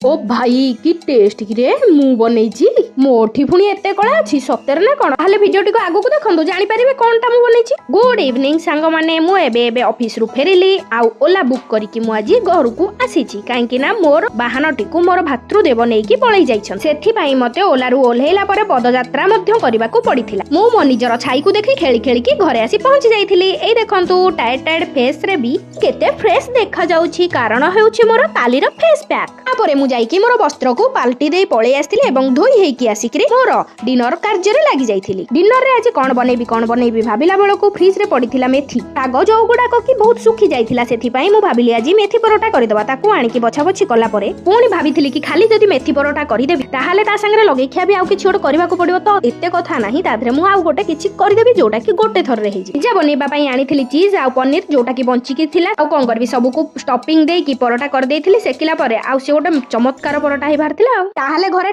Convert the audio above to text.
ओ भाई की टेस्ट कि रे मु बनैछि मोठी पुणी एते कळा अछि सत्तर ना कोन हाले भिडियोटी को आगु को देखंतु जानि परिबे कोनटा मु बनैछि। गुड इवनिंग सांग माने मु एबे ऑफिस रु फेरिली आउ ओला बुक करिकि मु आजि घर को आसीछि काहेकि ना मोर बाहनटी को मोर भातृदेव नेकी पळै जाइछन सेथि पई मते ओला रु ओल्हेला परे पदयात्रा मध्य करिबा को पडिथिला। मु मो निजर छाई को देखि खेली खेली की घरे आसी पहुंची जाइथिली। एई देखंतु टायर्ड टायर्ड फेस रे भी केते फ्रेश देखा जाउछि कारण हेउछि मोर कालीर फेस पैक। तापरे मु जाइकी मोर वस्त्र को पाल्टी दे पळे आस्तिली एवं धोई हेकी आसिकरी मोर डिनर कार्य रे लागि जाइथिली। डिनर रे आज कोन बनेबी भाबिला बेलको फ्रिज रे पडिथिला मेथी ताग जो गुडा को की बहुत सुखी जाइथिला सेथि पई मु भाबिली आज मेथी परोटा करि दबा ताकू आनी की बछा बछि कला परे पुणी भाबिथिली कि खाली जदी मेथी परोटा करि देबी ताहाले ता संगे लगे खिया भी आउ किछि ओड करबा को पडियो तो एते कथा नाही ताधरे मु आउ गोटे किछि करि देबी जोटा कि गोटे थर रे हेजी। पिज्जा बनेबा पई आनीथिली चीज आउ पनीर जोटा कि बंची की थिला आउ कोन करबी सब को स्टफिंग दे की परोटा कर देथिली सेकिला परे आउ से गोटे चमत्कार परोटा ही बाहर थिला ताहाले घरे